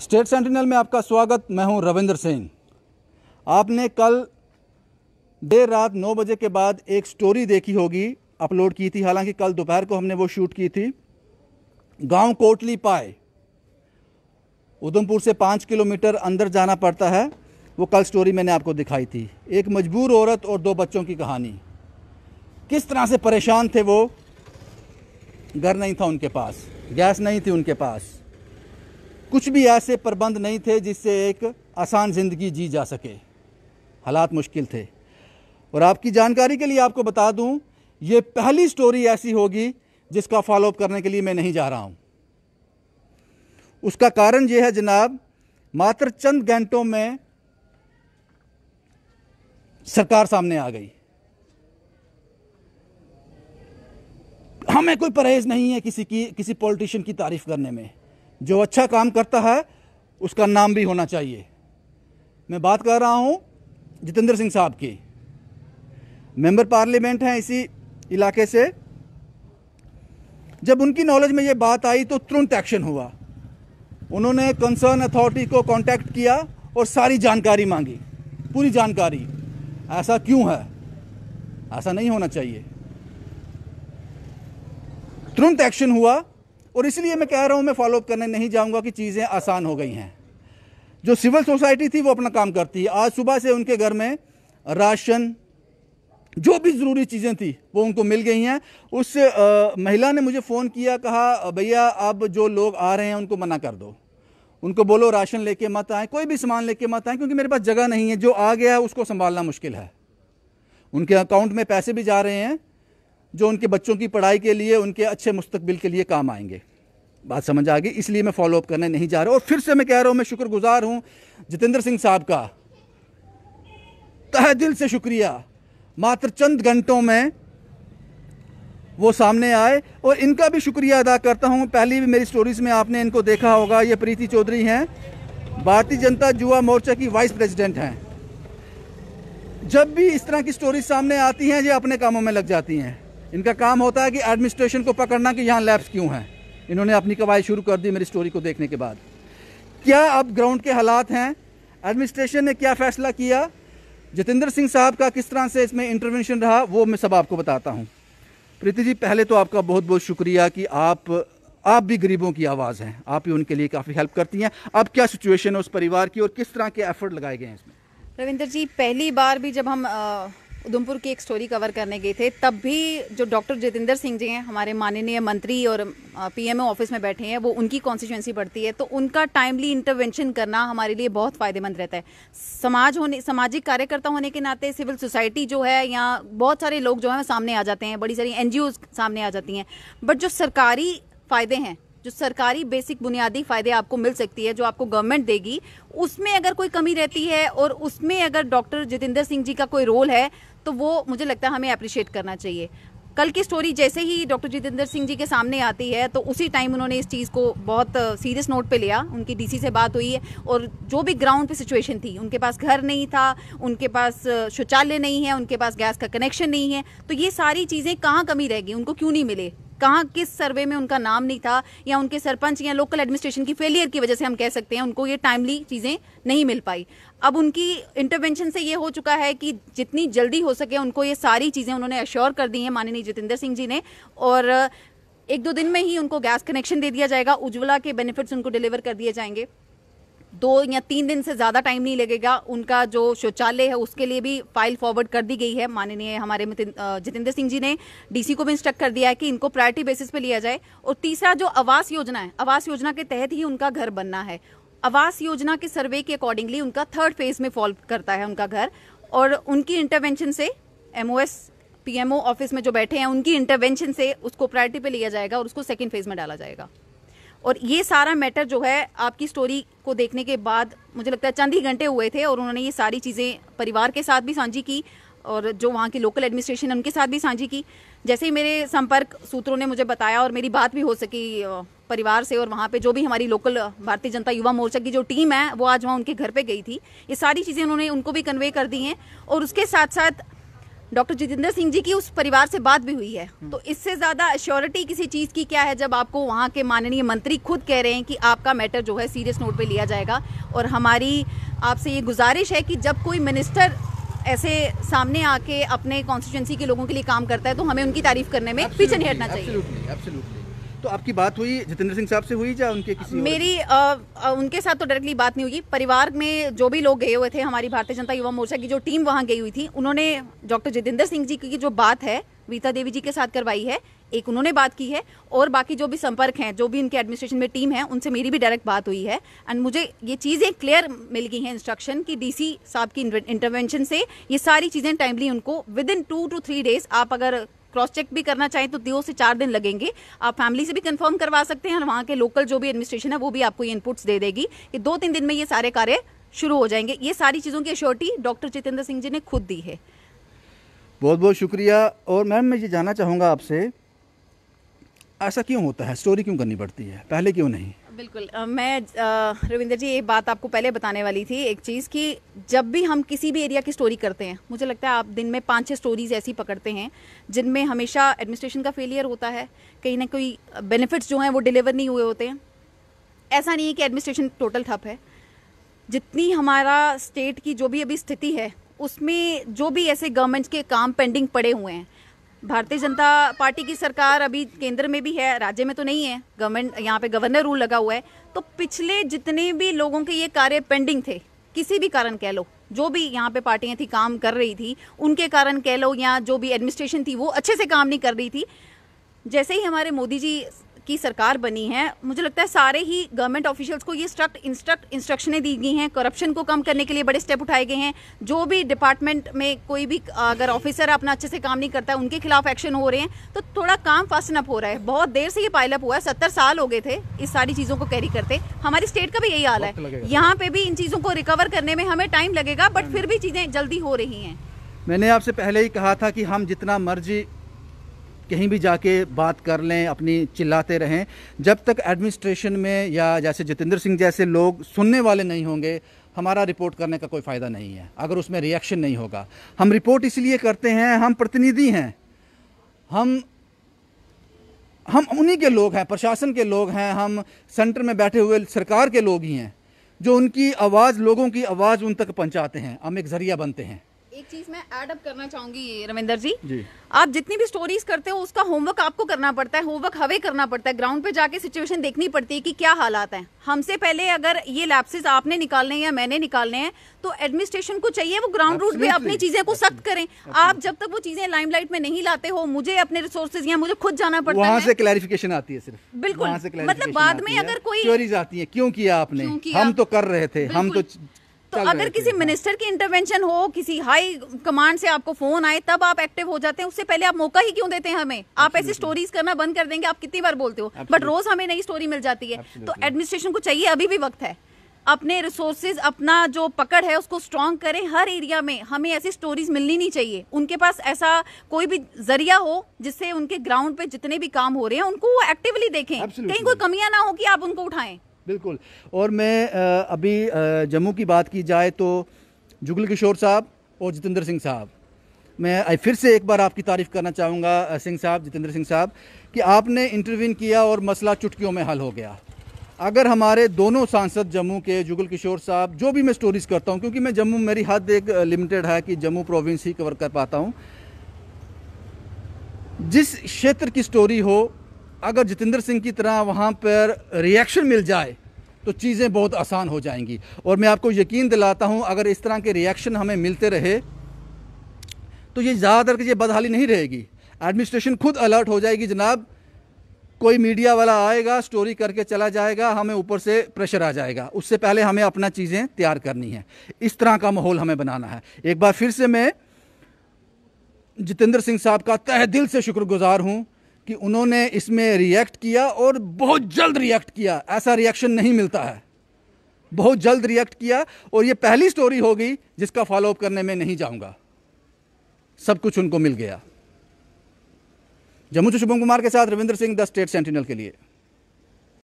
State sentinel में आपका स्वागत। मैं हूं रविंद्र सिंह। आपने कल देर रात 9 बजे के बाद एक स्टोरी देखी होगी, अपलोड की थी। हालांकि कल दोपहर को हमने वो शूट की थी। गांव कोटली पाए, उधमपुर से 5 किलोमीटर अंदर जाना पड़ता है। वो कल स्टोरी मैंने आपको दिखाई थी। एक मजबूर औरत और 2 बच्चों की कहानी। किस तरह से परेशान थे वो। घर नहीं था उनके पास, गैस नहीं थी उनके पास, कुछ भी ऐसे प्रबंध नहीं थे जिससे एक आसान ज़िंदगी जी जा सके। हालात मुश्किल थे। और आपकी जानकारी के लिए आपको बता दूं, ये पहली स्टोरी ऐसी होगी जिसका फॉलोअप करने के लिए मैं नहीं जा रहा हूं। उसका कारण ये है जनाब, मात्र चंद घंटों में सरकार सामने आ गई। हमें कोई परहेज नहीं है किसी पॉलिटिशियन की तारीफ करने में। जो अच्छा काम करता है उसका नाम भी होना चाहिए। मैं बात कर रहा हूं जितेंद्र सिंह साहब की। मेंबर पार्लियामेंट हैं इसी इलाके से। जब उनकी नॉलेज में ये बात आई तो तुरंत एक्शन हुआ। उन्होंने कंसर्न अथॉरिटी को कांटेक्ट किया और सारी जानकारी मांगी, पूरी जानकारी। ऐसा क्यों है, ऐसा नहीं होना चाहिए। तुरंत एक्शन हुआ। और इसलिए मैं कह रहा हूं, मैं फॉलोअप करने नहीं जाऊंगा कि चीज़ें आसान हो गई हैं। जो सिविल सोसाइटी थी वो अपना काम करती है। आज सुबह से उनके घर में राशन, जो भी ज़रूरी चीज़ें थी वो उनको मिल गई हैं। उस महिला ने मुझे फ़ोन किया, कहा भैया अब जो लोग आ रहे हैं उनको मना कर दो, उनको बोलो राशन लेके मत आए, कोई भी सामान लेके मत आए, क्योंकि मेरे पास जगह नहीं है। जो आ गया है उसको संभालना मुश्किल है। उनके अकाउंट में पैसे भी जा रहे हैं जो उनके बच्चों की पढ़ाई के लिए, उनके अच्छे मुस्तकबिल के लिए काम आएंगे। बात समझ आ गई। इसलिए मैं फॉलोअप करने नहीं जा रहा। और फिर से मैं कह रहा हूं, मैं शुक्रगुजार हूं जितेंद्र सिंह साहब का, तहे दिल से शुक्रिया। मात्र चंद घंटों में वो सामने आए और इनका भी शुक्रिया अदा करता हूं। पहली भी मेरी स्टोरीज में आपने इनको देखा होगा। ये प्रीति चौधरी हैं, भारतीय जनता युवा मोर्चा की वाइस प्रेसिडेंट हैं। जब भी इस तरह की स्टोरीज सामने आती हैं, ये अपने कामों में लग जाती हैं। इनका काम होता है कि एडमिनिस्ट्रेशन को पकड़ना कि यहाँ लैब्स क्यों हैं। इन्होंने अपनी कवायद शुरू कर दी मेरी स्टोरी को देखने के बाद। क्या अब ग्राउंड के हालात हैं, एडमिनिस्ट्रेशन ने क्या फैसला किया, जितेंद्र सिंह साहब का किस तरह से इसमें इंटरवेंशन रहा, वो मैं सब आपको बताता हूँ। प्रीति जी, पहले तो आपका बहुत बहुत शुक्रिया कि आप भी गरीबों की आवाज़ हैं। आप ही उनके लिए काफ़ी हेल्प करती हैं। अब क्या सिचुएशन है उस परिवार की और किस तरह के एफर्ट लगाए गए हैं इसमें? रविंदर जी, पहली बार भी जब हम उधमपुर की एक स्टोरी कवर करने गए थे, तब भी जो डॉक्टर जितेंद्र सिंह जी हैं, हमारे माननीय मंत्री और पीएमओ ऑफिस में बैठे हैं, वो उनकी कॉन्स्टिट्यूंसी पड़ती है। तो उनका टाइमली इंटरवेंशन करना हमारे लिए बहुत फायदेमंद रहता है। सामाजिक कार्यकर्ता होने के नाते सिविल सोसाइटी जो है, यहाँ बहुत सारे लोग जो है सामने आ जाते हैं, बड़ी सारी एनजीओज सामने आ जाती हैं। बट जो सरकारी फायदे हैं, जो सरकारी बेसिक बुनियादी फायदे आपको मिल सकती है, जो आपको गवर्नमेंट देगी, उसमें अगर कोई कमी रहती है और उसमें अगर डॉक्टर जितेंद्र सिंह जी का कोई रोल है, तो वो मुझे लगता है हमें अप्रिशिएट करना चाहिए। कल की स्टोरी जैसे ही डॉक्टर जितेंद्र सिंह जी के सामने आती है, तो उसी टाइम उन्होंने इस चीज़ को बहुत सीरियस नोट पे लिया। उनकी डीसी से बात हुई है और जो भी ग्राउंड पे सिचुएशन थी, उनके पास घर नहीं था, उनके पास शौचालय नहीं है, उनके पास गैस का कनेक्शन नहीं है। तो ये सारी चीज़ें कहाँ कमी रहेगी, उनको क्यों नहीं मिले, कहाँ किस सर्वे में उनका नाम नहीं था, या उनके सरपंच या लोकल एडमिनिस्ट्रेशन की फेलियर की वजह से हम कह सकते हैं उनको ये टाइमली चीज़ें नहीं मिल पाई। अब उनकी इंटरवेंशन से ये हो चुका है कि जितनी जल्दी हो सके उनको ये सारी चीज़ें उन्होंने अश्योर कर दी हैं माननीय जितेंद्र सिंह जी ने। और 1-2 दिन में ही उनको गैस कनेक्शन दे दिया जाएगा, उज्ज्वला के बेनिफिट्स उनको डिलीवर कर दिए जाएंगे। 2 या 3 दिन से ज़्यादा टाइम नहीं लगेगा। उनका जो शौचालय है उसके लिए भी फाइल फॉरवर्ड कर दी गई है। माननीय हमारे जितेंद्र सिंह जी ने डीसी को भी इंस्ट्रक्ट कर दिया है कि इनको प्रायोरिटी बेसिस पे लिया जाए। और तीसरा जो आवास योजना है, आवास योजना के तहत ही उनका घर बनना है। आवास योजना के सर्वे के अकॉर्डिंगली उनका 3rd फेज में फॉल करता है उनका घर। और उनकी इंटरवेंशन से, एमओएस पीएमओ ऑफिस में जो बैठे हैं, उनकी इंटरवेंशन से उसको प्रायोरिटी पे लिया जाएगा और उसको 2nd फेज में डाला जाएगा। और ये सारा मैटर जो है, आपकी स्टोरी को देखने के बाद मुझे लगता है चंद ही घंटे हुए थे और उन्होंने ये सारी चीज़ें परिवार के साथ भी साझी की और जो वहाँ की लोकल एडमिनिस्ट्रेशन है उनके साथ भी साझी की। जैसे ही मेरे संपर्क सूत्रों ने मुझे बताया और मेरी बात भी हो सकी परिवार से, और वहाँ पे जो भी हमारी लोकल भारतीय जनता युवा मोर्चा की जो टीम है वो आज वहाँ उनके घर पे गई थी। ये सारी चीज़ें उन्होंने उनको भी कन्वे कर दी हैं। और उसके साथ साथ डॉक्टर जितेंद्र सिंह जी की उस परिवार से बात भी हुई है। तो इससे ज्यादा अश्योरिटी किसी चीज की क्या है जब आपको वहाँ के माननीय मंत्री खुद कह रहे हैं कि आपका मैटर जो है सीरियस नोट पे लिया जाएगा। और हमारी आपसे ये गुजारिश है कि जब कोई मिनिस्टर ऐसे सामने आके अपने कॉन्स्टिट्यूंसी के लोगों के लिए काम करता है तो हमें उनकी तारीफ करने में पीछे नहीं हटना चाहिए। एब्सोल्युटली। तो आपकी बात हुई जितेंद्र सिंह साहब से हुई या उनके किसी मेरी उनके साथ तो डायरेक्टली बात नहीं हुई। परिवार में जो भी लोग गए हुए थे, हमारी भारतीय जनता युवा मोर्चा की जो टीम वहां गई हुई थी, उन्होंने डॉक्टर जितेंद्र सिंह जी की जो बात है वीता देवी जी के साथ करवाई है, एक उन्होंने बात की है। और बाकी जो भी संपर्क हैं, जो भी उनके एडमिनिस्ट्रेशन में टीम है, उनसे मेरी भी डायरेक्ट बात हुई है। एंड मुझे ये चीज़ें क्लियर मिल गई हैं इंस्ट्रक्शन कि डीसी साहब की इंटरवेंशन से ये सारी चीज़ें टाइमली उनको विद इन 2 to 3 days, आप अगर क्रॉस चेक भी करना चाहें तो 2 से 4 दिन लगेंगे। आप फैमिली से भी कंफर्म करवा सकते हैं और वहाँ के लोकल जो भी एडमिनिस्ट्रेशन है वो भी आपको ये इनपुट्स दे देगी कि 2-3 दिन में ये सारे कार्य शुरू हो जाएंगे। ये सारी चीज़ों की अश्योरिटी डॉक्टर जितेंद्र सिंह जी ने खुद दी है। बहुत बहुत शुक्रिया। और मैम मैं ये जानना चाहूँगा आपसे, ऐसा क्यों होता है, स्टोरी क्यों करनी पड़ती है, पहले क्यों नहीं? बिल्कुल, मैं रविंदर जी ये बात आपको पहले बताने वाली थी एक चीज़ कि जब भी हम किसी भी एरिया की स्टोरी करते हैं, मुझे लगता है आप दिन में 5-6 स्टोरीज ऐसी पकड़ते हैं जिनमें हमेशा एडमिनिस्ट्रेशन का फेलियर होता है, कहीं ना कोई बेनिफिट्स जो हैं वो डिलीवर नहीं हुए होते हैं। ऐसा नहीं है कि एडमिनिस्ट्रेशन टोटल ठप है। जितनी हमारा स्टेट की जो भी अभी स्थिति है उसमें जो भी ऐसे गवर्नमेंट के काम पेंडिंग पड़े हुए हैं, भारतीय जनता पार्टी की सरकार अभी केंद्र में भी है, राज्य में तो नहीं है, गवर्नमेंट यहाँ पे गवर्नर रूल लगा हुआ है। तो पिछले जितने भी लोगों के ये कार्य पेंडिंग थे, किसी भी कारण कह लो, जो भी यहाँ पे पार्टियां थी काम कर रही थी उनके कारण कह लो, या जो भी एडमिनिस्ट्रेशन थी वो अच्छे से काम नहीं कर रही थी, जैसे ही हमारे मोदी जी की सरकार बनी है, मुझे लगता है सारे ही गवर्नमेंट ऑफिशियल्स को ये इंस्ट्रक्शनें दी गई हैं, करप्शन को कम करने के लिए बड़े स्टेप उठाए गए हैं। जो भी डिपार्टमेंट में कोई भी अगर ऑफिसर अपना अच्छे से काम नहीं करता है उनके खिलाफ एक्शन हो रहे हैं। तो थोड़ा काम फास्टन अप हो रहा है। बहुत देर से ये पाइलअप हुआ है, 70 साल हो गए थे इस सारी चीज़ों को कैरी करते। हमारी स्टेट का भी यही हाल है, यहाँ पे भी इन चीज़ों को रिकवर करने में हमें टाइम लगेगा, बट फिर भी चीज़ें जल्दी हो रही हैं। मैंने आपसे पहले ही कहा था कि हम जितना मर्जी कहीं भी जाके बात कर लें, अपनी चिल्लाते रहें, जब तक एडमिनिस्ट्रेशन में या जैसे जितेंद्र सिंह जैसे लोग सुनने वाले नहीं होंगे, हमारा रिपोर्ट करने का कोई फ़ायदा नहीं है। अगर उसमें रिएक्शन नहीं होगा, हम रिपोर्ट इसलिए करते हैं, हम प्रतिनिधि हैं, हम उन्हीं के लोग हैं, प्रशासन के लोग हैं, हम सेंटर में बैठे हुए सरकार के लोग ही हैं, जो उनकी आवाज़, लोगों की आवाज़ उन तक पहुँचाते हैं। हम एक ज़रिया बनते हैं। एक चीज मैं ऐड अप करना चाहूंगी रविंदर जी, आप जितनी भी स्टोरीज करते हो उसका होमवर्क आपको करना पड़ता है, होमवर्क हवे करना पड़ता है, ग्राउंड पे जाके सिचुएशन देखनी पड़ती है कि क्या हालात हैं। हमसे पहले अगर ये लैप्सेस आपने निकालने हैं या मैंने निकालने हैं तो एडमिनिस्ट्रेशन को चाहिए वो ग्राउंड रूट पे अपनी चीजें को सख्त करें। आप जब तक वो चीजें लाइमलाइट में नहीं लाते हो, मुझे अपने रिसोर्सेज या मुझे खुद जाना पड़ता है, वहां से क्लैरिफिकेशन आती है सिर्फ। बिल्कुल, मतलब बाद में अगर कोई स्टोरीज आती है, क्यों किया आपने, हम तो कर रहे थे, हम तो अगर किसी मिनिस्टर की इंटरवेंशन हो, किसी हाई कमांड से आपको फोन आए, तब आप एक्टिव हो जाते हैं। उससे पहले आप मौका ही क्यों देते हैं हमें? आप ऐसी स्टोरीज करना बंद कर देंगे। आप कितनी बार बोलते हो, बट रोज हमें नई स्टोरी मिल जाती है। तो एडमिनिस्ट्रेशन को चाहिए, अभी भी वक्त है, अपने रिसोर्सेज, अपना जो पकड़ है उसको स्ट्रॉन्ग करें। हर एरिया में हमें ऐसी स्टोरीज मिलनी नहीं चाहिए। उनके पास ऐसा कोई भी जरिया हो जिससे उनके ग्राउंड पे जितने भी काम हो रहे हैं उनको वो एक्टिवली देखें, कहीं कोई कमियां ना हो कि आप उनको उठाएं। बिल्कुल। और मैं अभी जम्मू की बात की जाए तो जुगल किशोर साहब और जितेंद्र सिंह साहब, मैं फिर से एक बार आपकी तारीफ़ करना चाहूँगा सिंह साहब, जितेंद्र सिंह साहब, कि आपने इंटरवीन किया और मसला चुटकियों में हल हो गया। अगर हमारे दोनों सांसद जम्मू के, जुगल किशोर साहब, जो भी मैं स्टोरीज़ करता हूँ, क्योंकि मैं जम्मू, मेरी हद एक लिमिटेड है कि जम्मू प्रोविंस ही कवर कर पाता हूँ, जिस क्षेत्र की स्टोरी हो, अगर जितेंद्र सिंह की तरह वहाँ पर रिएक्शन मिल जाए तो चीज़ें बहुत आसान हो जाएंगी। और मैं आपको यकीन दिलाता हूँ, अगर इस तरह के रिएक्शन हमें मिलते रहे तो ये ज़्यादातर की ये बदहाली नहीं रहेगी। एडमिनिस्ट्रेशन खुद अलर्ट हो जाएगी, जनाब कोई मीडिया वाला आएगा, स्टोरी करके चला जाएगा, हमें ऊपर से प्रेशर आ जाएगा। उससे पहले हमें अपना चीज़ें तैयार करनी है। इस तरह का माहौल हमें बनाना है। एक बार फिर से मैं जितेंद्र सिंह साहब का तहे दिल से शुक्रगुजार हूँ कि उन्होंने इसमें रिएक्ट किया और बहुत जल्द रिएक्ट किया। ऐसा रिएक्शन नहीं मिलता है, बहुत जल्द रिएक्ट किया। और ये पहली स्टोरी होगी जिसका फॉलोअप करने में नहीं जाऊंगा, सब कुछ उनको मिल गया। जम्मू से शुभम कुमार के साथ Ravindra Singh, the state sentinel के लिए।